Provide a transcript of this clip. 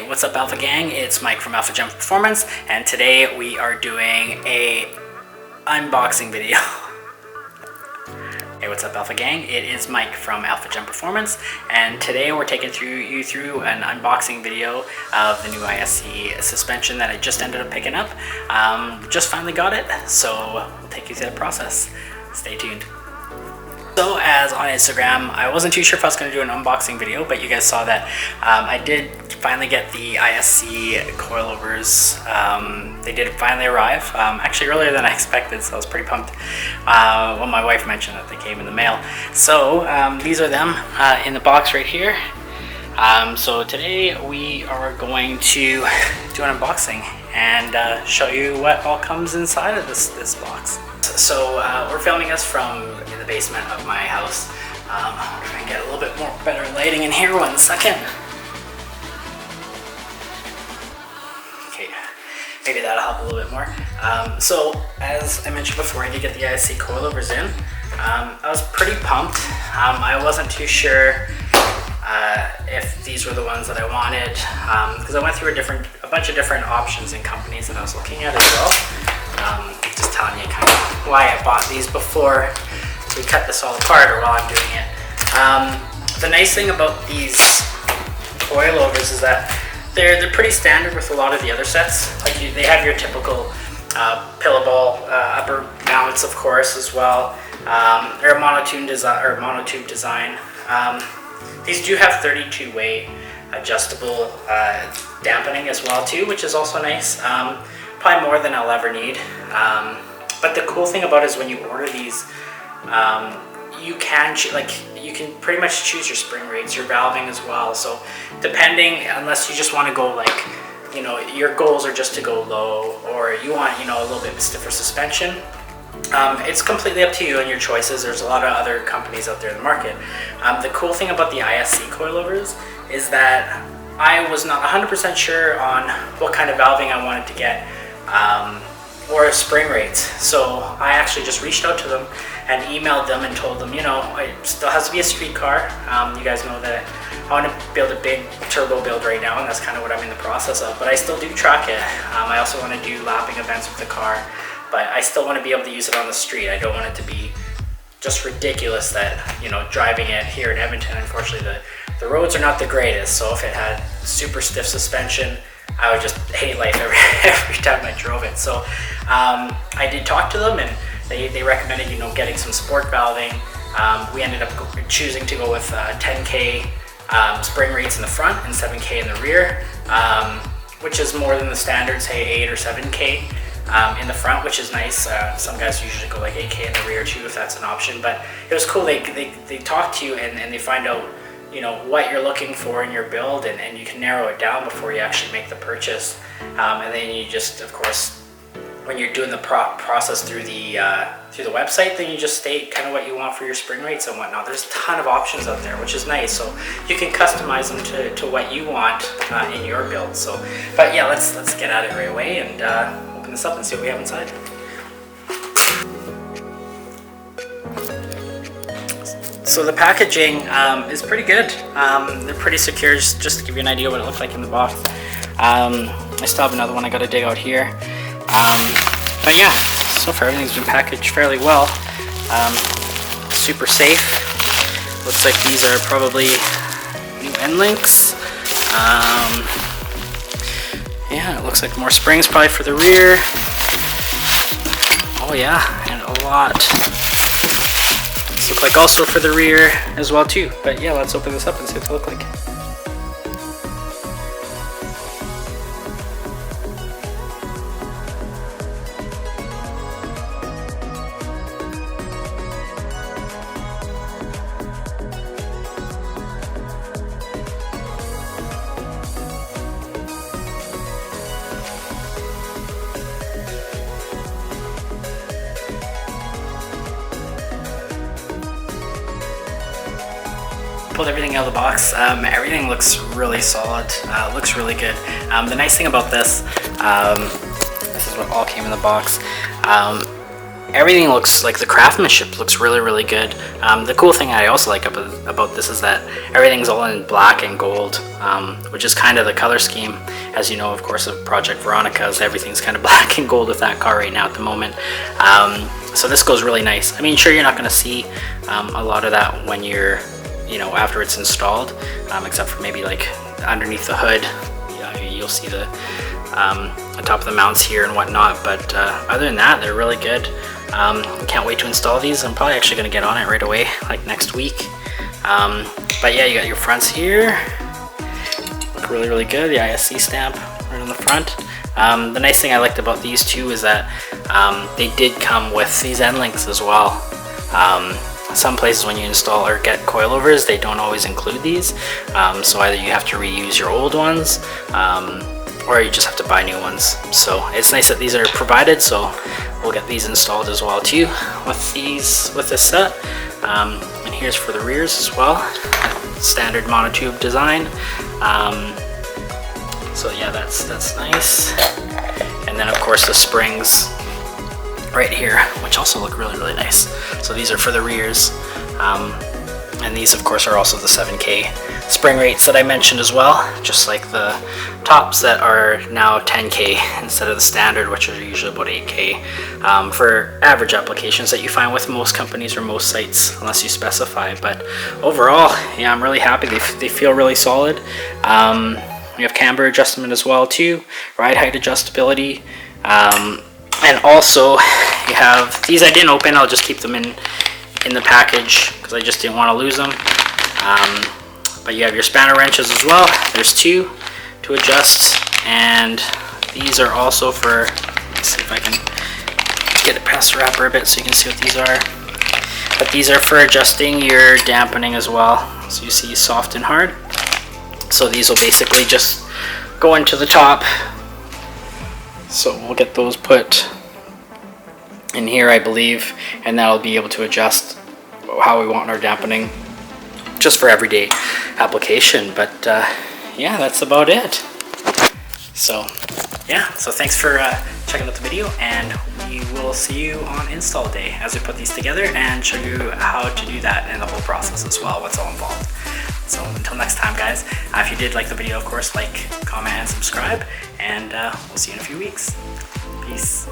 What's up, Alpha Gang? It's Mike from AlphaGenPerformance, and today we are doing a unboxing video. Hey, what's up, Alpha Gang? It is Mike from AlphaGenPerformance, and today we're taking you through an unboxing video of the new ISC suspension that I just ended up picking up. Just finally got it, so we'll take you through the process. Stay tuned. So, as on Instagram, I wasn't too sure if I was going to do an unboxing video, but you guys saw that I did finally get the ISC coilovers. They did finally arrive, actually earlier than I expected, so I was pretty pumped when my wife mentioned that they came in the mail. So these are them in the box right here. So today we are going to do an unboxing and show you what all comes inside of this box. So we're filming this from in the basement of my house. I'll try and get a little bit more better lighting in here. 1 second. Okay, maybe that'll help a little bit more. So as I mentioned before, I did get the ISC coilovers in. I was pretty pumped. I wasn't too sure if these were the ones that I wanted, because I went through a bunch of different options and companies that I was looking at as well. Just telling you kind of why I bought these before we cut this all apart, or while I'm doing it. The nice thing about these coilovers is that they're pretty standard with a lot of the other sets. Like they have your typical pillowball upper mounts, of course, as well. They're a monotube design. These do have 32-way adjustable dampening as well too, which is also nice. Probably more than I'll ever need. But the cool thing about it is when you order these, you can pretty much choose your spring rates, your valving as well. So depending, unless you just want to go like, you know, your goals are just to go low, or you want, you know, a little bit stiffer suspension, it's completely up to you and your choices. There's a lot of other companies out there in the market. The cool thing about the ISC coilovers is that I was not 100% sure on what kind of valving I wanted to get, or spring rates. So I actually just reached out to them and emailed them and told them, you know, it still has to be a street car. You guys know that I want to build a big turbo build right now, and that's kind of what I'm in the process of, but I still do track it. I also want to do lapping events with the car, but I still want to be able to use it on the street. I don't want it to be just ridiculous that, you know, driving it here in Edmonton, unfortunately the roads are not the greatest, so if it had super stiff suspension, I would just hate life every time I drove it. So I did talk to them, and they recommended, you know, getting some sport valving. We ended up choosing to go with 10K spring rates in the front and 7K in the rear, which is more than the standard, say 8 or 7K in the front, which is nice. Some guys usually go like 8K in the rear too, if that's an option. But it was cool. They talk to you and they find out, you know, what you're looking for in your build, and you can narrow it down before you actually make the purchase. And then you just, of course, when you're doing the process through the website, then you just state kind of what you want for your spring rates and whatnot. There's a ton of options out there, which is nice. So you can customize them to what you want in your build. So, but yeah, let's get at it right away and open this up and see what we have inside. So the packaging is pretty good. They're pretty secure, just to give you an idea what it looks like in the box. I still have another one I got to dig out here. But yeah, so far everything's been packaged fairly well. Super safe. Looks like these are probably new end links. Yeah, it looks like more springs probably for the rear. Oh yeah, and a lot. Look like also for the rear as well too. But yeah, let's open this up and see what they look like. Pulled everything out of the box. Everything looks really solid, looks really good. The nice thing about this is what all came in the box. everything looks like the craftsmanship looks really good. The cool thing I also like about this is that everything's all in black and gold, which is kind of the color scheme, as you know, of course, of Project Veronica's. Everything's kind of black and gold with that car right now at the moment. So this goes really nice. I mean, sure, you're not going to see a lot of that when you're, after it's installed, except for maybe like underneath the hood. You'll see the top of the mounts here and whatnot, but other than that, they're really good. Can't wait to install these. I'm probably actually going to get on it right away, like next week. But yeah, you got your fronts here, look really good. The ISC stamp right on the front. The nice thing I liked about these two is that they did come with these end links as well. Some places when you install or get coilovers, they don't always include these, so either you have to reuse your old ones, or you just have to buy new ones. So it's nice that these are provided, so we'll get these installed as well too with this set. And here's for the rears as well, standard monotube design. So yeah, that's nice. And then of course the springs right here, which also look really nice. So these are for the rears, and these of course are also the 7K spring rates that I mentioned as well, just like the tops that are now 10K instead of the standard, which are usually about 8K for average applications that you find with most companies or most sites, unless you specify. But overall, yeah, I'm really happy. They feel really solid. We have camber adjustment as well too, ride height adjustability. And also you have these. I didn't open, I'll just keep them in the package because I just didn't want to lose them. But you have your spanner wrenches as well. There's two to adjust, and these are also for, let's see if I can get it past the wrapper a bit so you can see what these are. But these are for adjusting your dampening as well. So you see soft and hard. So these will basically just go into the top. So we'll get those put in here, I believe, and that'll be able to adjust how we want our dampening just for everyday application. But yeah, that's about it. So yeah, so thanks for checking out the video, and we will see you on install day as we put these together and show you how to do that and the whole process as well, what's all involved. So until next time, guys, if you did like the video, of course, like, comment, and subscribe, and we'll see you in a few weeks. Peace.